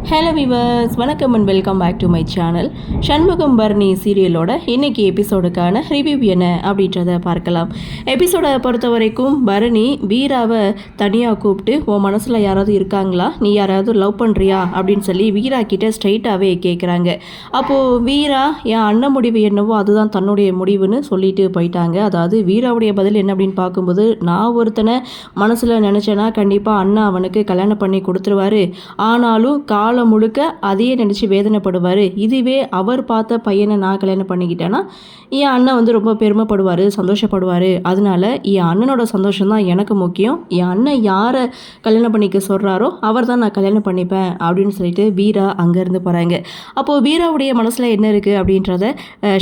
Hello viewers, வணக்கம் and welcome back to my channel. Shanmugam Parani சீரியலோட இன்னைக்கு எபிசோடுக்கான ரிவ்யூ என்ன அப்படின்றத பார்க்கலாம். எபிசோடை பொறுத்த வரைக்கும் பரணி வீராவை தனியாக கூப்பிட்டு உன் மனசில் யாராவது இருக்காங்களா, நீ யாராவது லவ் பண்ணுறியா அப்படின்னு சொல்லி வீரா கிட்ட ஸ்ட்ரைட்டாகவே கேட்குறாங்க. அப்போது வீரா என் அண்ணன் முடிவு என்னவோ அதுதான் தன்னுடைய முடிவுன்னு சொல்லிட்டு போயிட்டாங்க. அதாவது வீராவுடைய பதில் என்ன அப்படின்னு பார்க்கும்போது, நான் ஒருத்தனை மனசில் நினச்சேன்னா கண்டிப்பாக அண்ணா அவனுக்கு கல்யாணம் பண்ணி கொடுத்துருவாரு, ஆனாலும் காலம் முழுக்க அதையே நினச்சி வேதனைப்படுவார். இதுவே அவர் பார்த்த பையனை நான் கல்யாணம் பண்ணிக்கிட்டேன்னா என் அண்ணன் ரொம்ப பெருமைப்படுவார், சந்தோஷப்படுவார். அதனால என் அண்ணனோட சந்தோஷம் தான் எனக்கு முக்கியம். என் அண்ணன் யாரை கல்யாணம் பண்ணிக்க சொல்கிறாரோ அவர் தான் நான் கல்யாணம் பண்ணிப்பேன் அப்படின்னு சொல்லிட்டு வீரா அங்கேருந்து போகிறாங்க. அப்போது வீராவுடைய மனசில் என்ன இருக்குது அப்படின்றத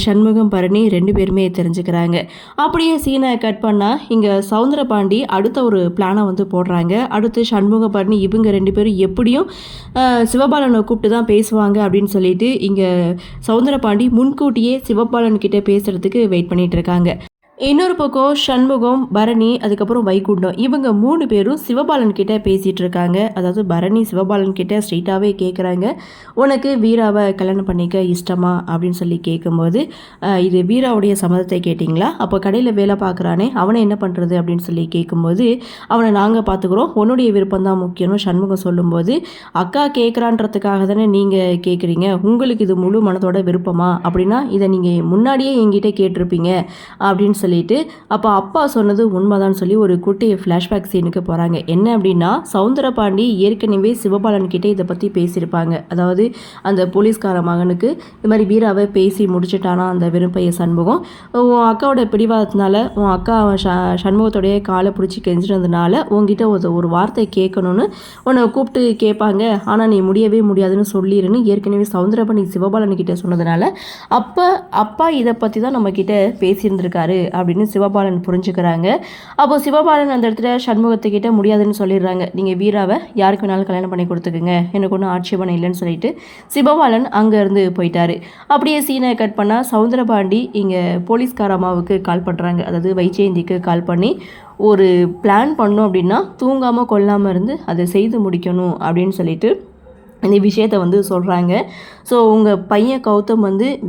சண்முகம் பரணி ரெண்டு பேருமே தெரிஞ்சுக்கிறாங்க. அப்படியே சீனை கட் பண்ணால் இங்கே சவுந்தரபாண்டி அடுத்த ஒரு பிளானை போடுறாங்க. அடுத்து சண்முக பரணி இவங்க ரெண்டு பேரும் எப்படியும் சிவபாலனை கூப்பிட்டு தான் பேசுவாங்க அப்படின்னு சொல்லிட்டு இங்கே சவுந்தரபாண்டி முன்கூட்டியே சிவபாலன் கிட்டே பேசுகிறதுக்கு வெயிட் பண்ணிகிட்டு இருக்காங்க. இன்னொரு பக்கம் சண்முகம், பரணி, அதுக்கப்புறம் வைகுண்டம் இவங்க 3 பேரும் சிவபாலன் கிட்ட பேசிகிட்டு இருக்காங்க. அதாவது பரணி சிவபாலன் கிட்ட ஸ்ட்ரெயிட்டாகவே கேட்குறாங்க, உனக்கு வீராவை கல்யாணம் பண்ணிக்க இஷ்டமா அப்படின்னு சொல்லி கேட்கும்போது, இது வீராவுடைய சம்மதத்தை கேட்டிங்களா, அப்போ கடையில் வேலை பார்க்குறானே அவனை என்ன பண்ணுறது அப்படின்னு சொல்லி கேட்கும்போது, அவனை நாங்கள் பார்த்துக்குறோம், உன்னுடைய விருப்பம் தான் முக்கியம்னு சண்முகம் சொல்லும்போது, அக்கா கேட்குறான்றதுக்காக தானே நீங்கள் கேட்குறீங்க, உங்களுக்கு இது முழு மனதோட விருப்பமா அப்படின்னா இதை நீங்கள் முன்னாடியே என்கிட்ட கேட்டிருப்பீங்க அப்படின்னு சொல்லிட்டு, அப்போ அப்பா சொன்னது உண்மைதான் சொல்லி ஒரு குட்டி ஃப்ளாஷ்பேக் சீனுக்கு போகிறாங்க. என்ன அப்படின்னா, சவுந்தரபாண்டி ஏற்கனவே சிவபாலன் கிட்டே இதை பற்றி பேசியிருப்பாங்க. அதாவது அந்த போலீஸ்கார மகனுக்கு இது மாதிரி வீராவை பேசி முடிச்சுட்டானா அந்த வெறுப்பைய சண்முகம், உன் அக்காவோட பிடிவாதத்தினால உன் அக்கா சண்முகத்தோடைய காலை பிடிச்சி கெஞ்சினதுனால உங்ககிட்ட ஒரு வார்த்தை கேட்கணும்னு உன்னை கூப்பிட்டு கேட்பாங்க, ஆனால் நீ முடியவே முடியாதுன்னு சொல்லிடுன்னு ஏற்கனவே சவுந்தரபாண்டி சிவபாலன் கிட்டே சொன்னதுனால அப்பா இதை பற்றி தான் நம்மக்கிட்ட பேசியிருந்திருக்காரு அப்படின்னு சிவபாலன் புரிஞ்சுக்கிறாங்க. அப்போ சிவபாலன் அந்த இடத்துல சண்முகத்துக்கிட்ட முடியாதுன்னு சொல்லிடுறாங்க, நீங்கள் வீராவை யாருக்கு வேணாலும் கல்யாணம் பண்ணி கொடுத்துக்குங்க, எனக்கு ஒன்றும் ஆட்சேபனை இல்லைன்னு சொல்லிட்டு சிவபாலன் அங்கேருந்து போயிட்டாரு. அப்படியே சீனை கட் பண்ணால் சவுந்தரபாண்டி இங்கே போலீஸ்கார அம்மாவுக்கு கால் பண்ணுறாங்க. அதாவது வைஜெயந்திக்கு கால் பண்ணி ஒரு பிளான் பண்ணோம் அப்படின்னா தூங்காமல் கொல்லாமல் இருந்து அதை செய்து முடிக்கணும் அப்படின்னு சொல்லிட்டு இந்த விஷயத்தை சொல்கிறாங்க. ஸோ உங்கள் பையன் கௌதம்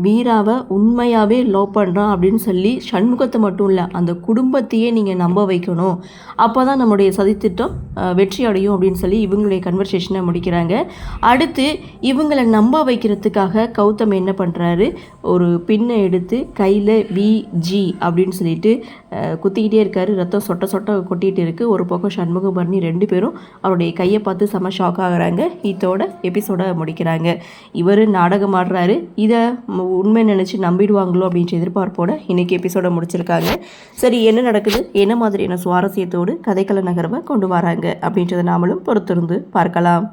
வீராவை உண்மையாகவே லவ் பண்ணுறான் அப்படின்னு சொல்லி சண்முகத்தை மட்டும் இல்லை அந்த குடும்பத்தையே நீங்கள் நம்ப வைக்கணும், அப்போ தான் நம்முடைய சதித்திட்டம் வெற்றி அடையும் அப்படின்னு சொல்லி இவங்களுடைய கன்வர்சேஷனை முடிக்கிறாங்க. அடுத்து இவங்களை நம்ப வைக்கிறதுக்காக கௌதம் என்ன பண்ணுறாரு, ஒரு பின்னை எடுத்து கையில் விஜி அப்படின்னு சொல்லிட்டு குத்திக்கிட்டே இருக்காரு. ரத்தம் சொட்ட சொட்ட கொட்டிகிட்டு இருக்குது. ஒரு பக்கம் சண்முகம் பரணி ரெண்டு பேரும் அவருடைய கையை பார்த்து செம ஷாக் ஆகுறாங்க. இதோட எபிசோட முடிக்கிறாங்க. இவர் நாடகம் ஆடுறாரு, இதை உண்மை நினச்சி நம்பிடுவாங்களோ அப்படின்ற எதிர்பார்ப்போட இன்றைக்கி எபிசோட முடிச்சிருக்காங்க. சரி, என்ன நடக்குது, என்ன மாதிரியான சுவாரஸ்யத்தோடு கதைக்கள நகர்வை கொண்டு வராங்க அப்படின்றத நாமளும் பொறுத்திருந்து பார்க்கலாம்.